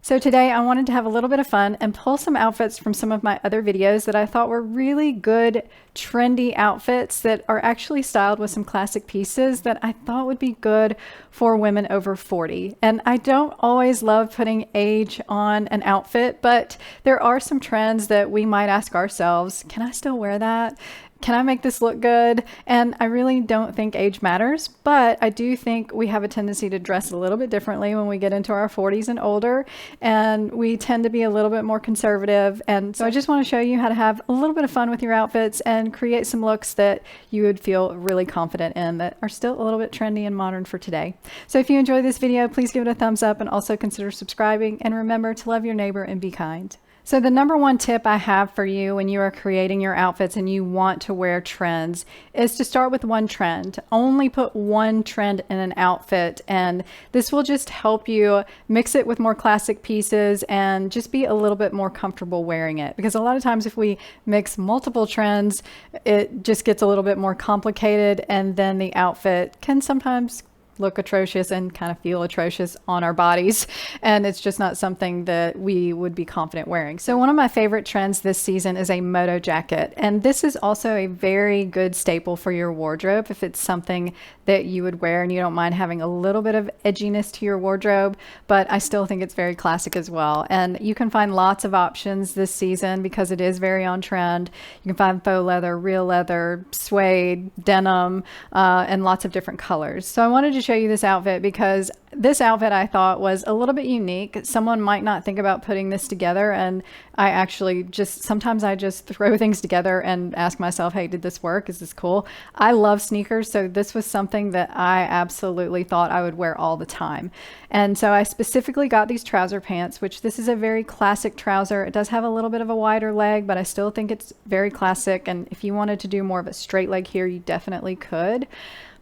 So today I wanted to have a little bit of fun and pull some outfits from some of my other videos that I thought were really good, trendy outfits that are actually styled with some classic pieces that I thought would be good for women over 40. And I don't always love putting age on an outfit, but there are some trends that we might ask ourselves, can I still wear that? Can I make this look good? And I really don't think age matters, but I do think we have a tendency to dress a little bit differently when we get into our 40s and older, and we tend to be a little bit more conservative. And so I just want to show you how to have a little bit of fun with your outfits and create some looks that you would feel really confident in that are still a little bit trendy and modern for today. So if you enjoyed this video, please give it a thumbs up and also consider subscribing, and remember to love your neighbor and be kind. So the number one tip I have for you when you are creating your outfits and you want to wear trends is to start with one trend. Only put one trend in an outfit, and this will just help you mix it with more classic pieces and just be a little bit more comfortable wearing it. Because a lot of times if we mix multiple trends, it just gets a little bit more complicated, and then the outfit can sometimes look atrocious and kind of feel atrocious on our bodies, and it's just not something that we would be confident wearing. So one of my favorite trends this season is a Moto jacket, and this is also a very good staple for your wardrobe if it's something that you would wear and you don't mind having a little bit of edginess to your wardrobe, but I still think it's very classic as well. And you can find lots of options this season because it is very on trend. You can find faux leather, real leather, suede, denim, and lots of different colors. So I wanted to show you this outfit because this outfit I thought was a little bit unique. Someone might not think about putting this together, and I actually sometimes I just throw things together and ask myself, hey, did this work? Is this cool? I love sneakers, so this was something that I absolutely thought I would wear all the time. And so I specifically got these trouser pants, which this is a very classic trouser. It does have a little bit of a wider leg, but I still think it's very classic, and if you wanted to do more of a straight leg here, you definitely could.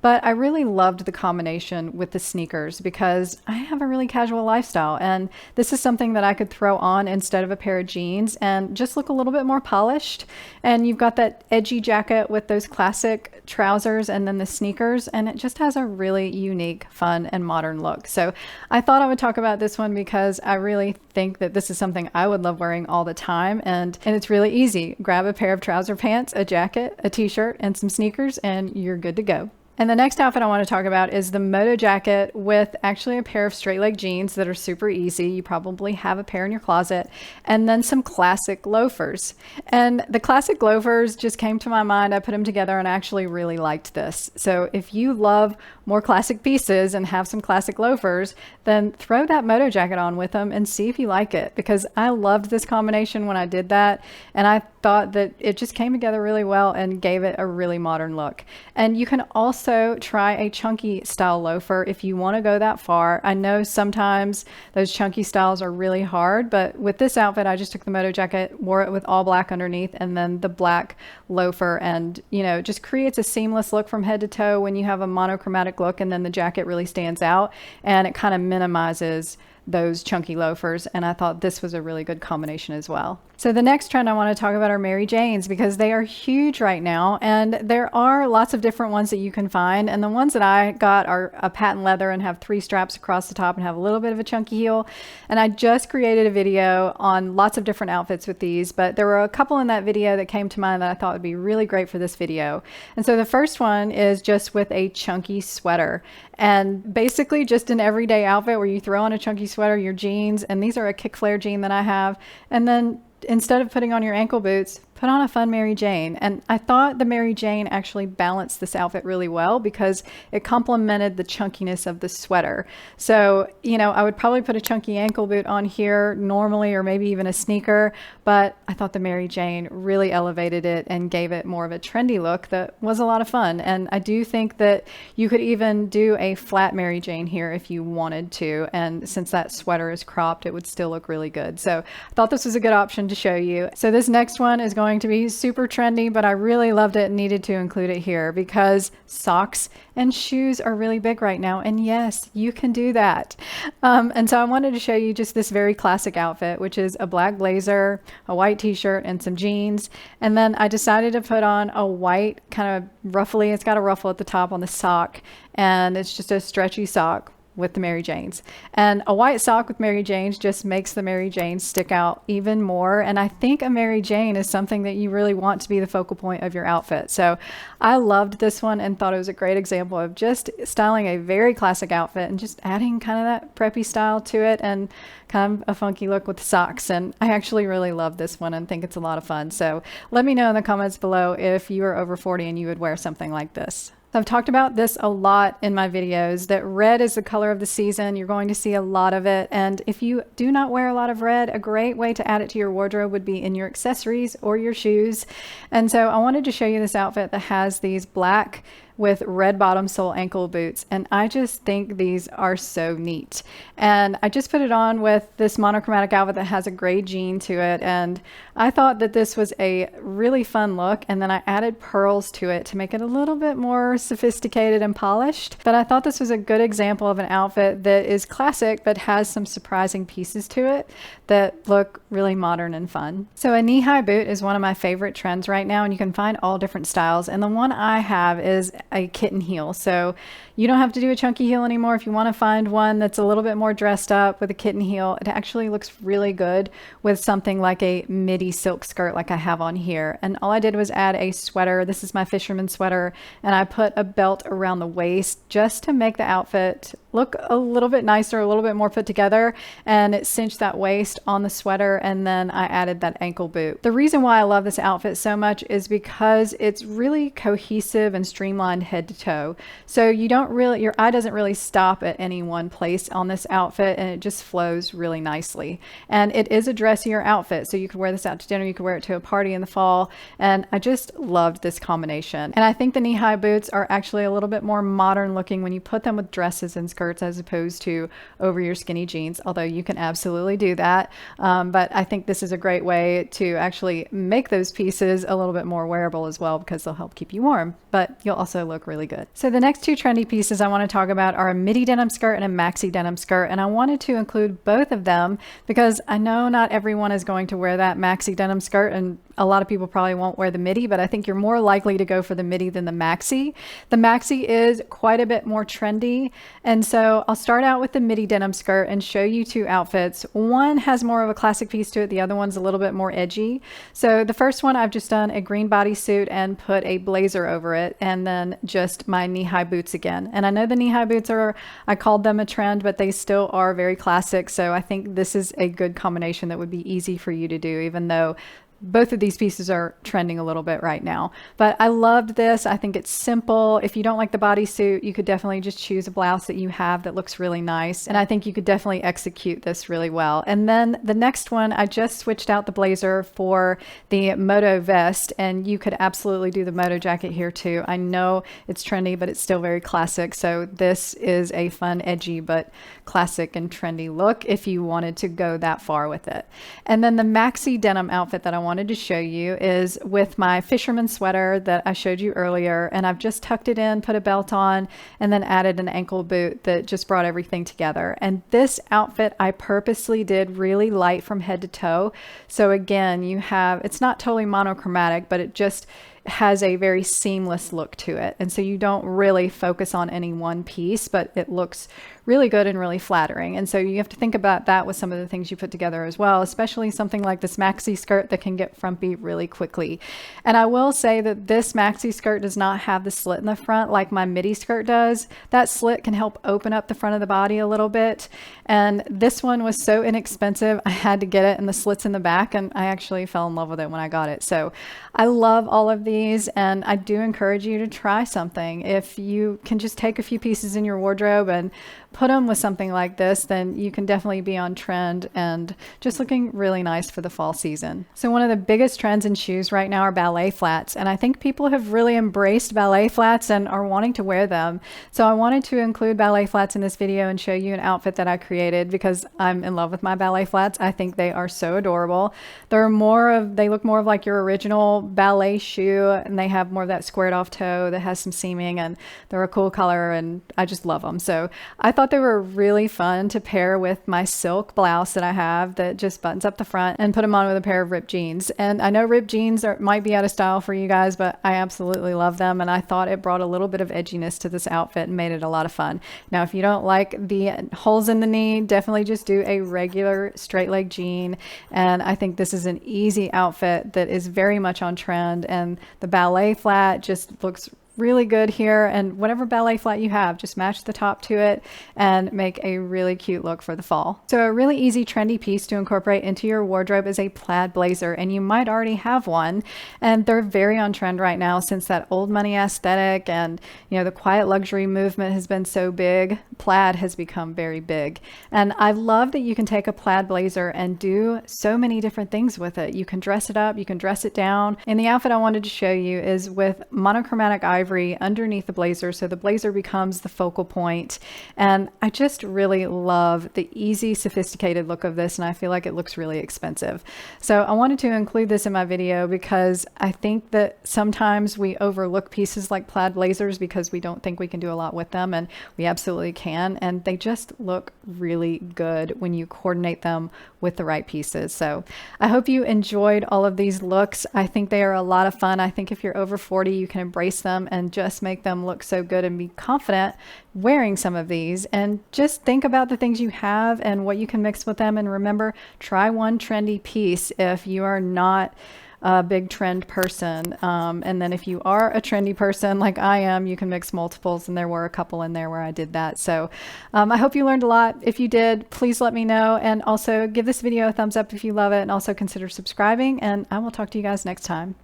But I really loved the combination with the sneakers because I have a really casual lifestyle, and this is something that I could throw on instead of a pair of jeans and just look a little bit more polished. And you've got that edgy jacket with those classic trousers and then the sneakers, and it just has a really unique, fun, and modern look. So I thought I would talk about this one because I really think that this is something I would love wearing all the time, and it's really easy. Grab a pair of trouser pants, a jacket, a t-shirt, and some sneakers, and you're good to go. And the next outfit I want to talk about is the Moto jacket with actually a pair of straight leg jeans that are super easy. You probably have a pair in your closet, and then some classic loafers. And the classic loafers just came to my mind. I put them together and I actually really liked this. So if you love more classic pieces and have some classic loafers, then throw that Moto jacket on with them and see if you like it, because I loved this combination when I did that, and I thought that it just came together really well and gave it a really modern look. And you can also try a chunky style loafer if you want to go that far. I know sometimes those chunky styles are really hard, but with this outfit I just took the Moto jacket, wore it with all black underneath, and then the black loafer, and just creates a seamless look from head to toe when you have a monochromatic look, and then the jacket really stands out and it kind of minimizes those chunky loafers, and I thought this was a really good combination as well. So the next trend I want to talk about are Mary Janes, because they are huge right now, and there are lots of different ones that you can find, and the ones that I got are a patent leather and have 3 straps across the top and have a little bit of a chunky heel. And I just created a video on lots of different outfits with these, but there were a couple in that video that came to mind that I thought would be really great for this video. And so the first one is just with a chunky sweater, and basically just an everyday outfit where you throw on a chunky sweater, your jeans, and these are a kick flare jean that I have, and then instead of putting on your ankle boots, put on a fun Mary Jane. And I thought the Mary Jane actually balanced this outfit really well because it complemented the chunkiness of the sweater. So, I would probably put a chunky ankle boot on here normally, or maybe even a sneaker, but I thought the Mary Jane really elevated it and gave it more of a trendy look that was a lot of fun. And I do think that you could even do a flat Mary Jane here if you wanted to. And since that sweater is cropped, it would still look really good. So I thought this was a good option to show you. So this next one is going to be super trendy, but I really loved it and needed to include it here because socks and shoes are really big right now. And yes, you can do that. And so I wanted to show you just this very classic outfit, which is a black blazer, a white t-shirt, and some jeans. And then I decided to put on a white kind of ruffly, it's got a ruffle at the top on the sock, and it's just a stretchy sock with the Mary Janes. And a white sock with Mary Janes just makes the Mary Janes stick out even more. And I think a Mary Jane is something that you really want to be the focal point of your outfit. So I loved this one and thought it was a great example of just styling a very classic outfit and just adding kind of that preppy style to it and kind of a funky look with socks. And I actually really love this one and think it's a lot of fun. So let me know in the comments below if you are over 40 and you would wear something like this. I've talked about this a lot in my videos, that red is the color of the season. You're going to see a lot of it. And if you do not wear a lot of red, a great way to add it to your wardrobe would be in your accessories or your shoes. And so I wanted to show you this outfit that has these black with red bottom sole ankle boots, and I just think these are so neat. And I just put it on with this monochromatic outfit that has a gray jean to it, and I thought that this was a really fun look, and then I added pearls to it to make it a little bit more sophisticated and polished. But I thought this was a good example of an outfit that is classic but has some surprising pieces to it that look really modern and fun. So a knee-high boot is one of my favorite trends right now, and you can find all different styles, and the one I have is a kitten heel. So you don't have to do a chunky heel anymore. If you want to find one that's a little bit more dressed up with a kitten heel, it actually looks really good with something like a midi silk skirt like I have on here. And all I did was add a sweater. This is my fisherman sweater, and I put a belt around the waist just to make the outfit look a little bit nicer, a little bit more put together, and it cinched that waist on the sweater, and then I added that ankle boot. The reason why I love this outfit so much is because it's really cohesive and streamlined head to toe. So you don't really, your eye doesn't really stop at any one place on this outfit, and it just flows really nicely. And it is a dressier outfit, so you could wear this out to dinner, you could wear it to a party in the fall, and I just loved this combination. And I think the knee-high boots are actually a little bit more modern looking when you put them with dresses and skirts as opposed to over your skinny jeans, although you can absolutely do that. But I think this is a great way to actually make those pieces a little bit more wearable as well, because they'll help keep you warm, but you'll also look really good. So the next two trendy pieces I want to talk about are a midi denim skirt and a maxi denim skirt, and I wanted to include both of them because I know not everyone is going to wear that maxi denim skirt, and a lot of people probably won't wear the midi, but I think you're more likely to go for the midi than the maxi. The maxi is quite a bit more trendy, and so I'll start out with the midi denim skirt and show you two outfits. One has more of a classic piece to it, the other one's a little bit more edgy. So the first one, I've just done a green bodysuit and put a blazer over it, and then just my knee-high boots again. And I know the knee-high boots are, I called them a trend, but they still are very classic, so I think this is a good combination that would be easy for you to do, even though both of these pieces are trending a little bit right now. But I loved this. I think it's simple. If you don't like the bodysuit, you could definitely just choose a blouse that you have that looks really nice. And I think you could definitely execute this really well. And then the next one, I just switched out the blazer for the Moto vest, and you could absolutely do the Moto jacket here too. I know it's trendy, but it's still very classic. So this is a fun, edgy, but classic and trendy look if you wanted to go that far with it. And then the maxi denim outfit that I wanted to show you is with my fisherman sweater that I showed you earlier, and I've just tucked it in, put a belt on, and then added an ankle boot that just brought everything together. And this outfit I purposely did really light from head to toe. So again, you have, it's not totally monochromatic, but it just has a very seamless look to it. And so you don't really focus on any one piece, but it looks really good and really flattering. And so you have to think about that with some of the things you put together as well, especially something like this maxi skirt that can get frumpy really quickly. And I will say that this maxi skirt does not have the slit in the front like my midi skirt does. That slit can help open up the front of the body a little bit. And this one was so inexpensive, I had to get it, and the slits in the back, and I actually fell in love with it when I got it. So I love all of these, and I do encourage you to try something. If you can just take a few pieces in your wardrobe and put them with something like this, then you can definitely be on trend and just looking really nice for the fall season. So one of the biggest trends in shoes right now are ballet flats, and I think people have really embraced ballet flats and are wanting to wear them. So I wanted to include ballet flats in this video and show you an outfit that I created because I'm in love with my ballet flats. I think they are so adorable. They look more of like your original ballet shoe, and they have more of that squared off toe that has some seaming, and they're a cool color, and I just love them. So I thought thought they were really fun to pair with my silk blouse that I have that just buttons up the front, and put them on with a pair of ripped jeans. And I know ripped jeans might be out of style for you guys, but I absolutely love them, and I thought it brought a little bit of edginess to this outfit and made it a lot of fun. Now, if you don't like the holes in the knee, definitely just do a regular straight leg jean, and I think this is an easy outfit that is very much on trend, and the ballet flat just looks really good here. And whatever ballet flat you have, just match the top to it and make a really cute look for the fall. So a really easy trendy piece to incorporate into your wardrobe is a plaid blazer, and you might already have one, and they're very on trend right now since that old money aesthetic and the quiet luxury movement has been so big. Plaid has become very big, and I love that you can take a plaid blazer and do so many different things with it. You can dress it up, you can dress it down, and the outfit I wanted to show you is with monochromatic ivory underneath the blazer, so the blazer becomes the focal point. And I just really love the easy, sophisticated look of this, and I feel like it looks really expensive. So I wanted to include this in my video because I think that sometimes we overlook pieces like plaid blazers because we don't think we can do a lot with them, and we absolutely can, and they just look really good when you coordinate them with the right pieces. So I hope you enjoyed all of these looks. I think they are a lot of fun. I think if you're over 40, you can embrace them and just make them look so good and be confident wearing some of these. And just think about the things you have and what you can mix with them. And remember, try one trendy piece if you are not a big trend person. And then if you are a trendy person like I am, you can mix multiples, and there were a couple in there where I did that. So I hope you learned a lot. If you did, please let me know, and also give this video a thumbs up if you love it, and also consider subscribing, and I will talk to you guys next time.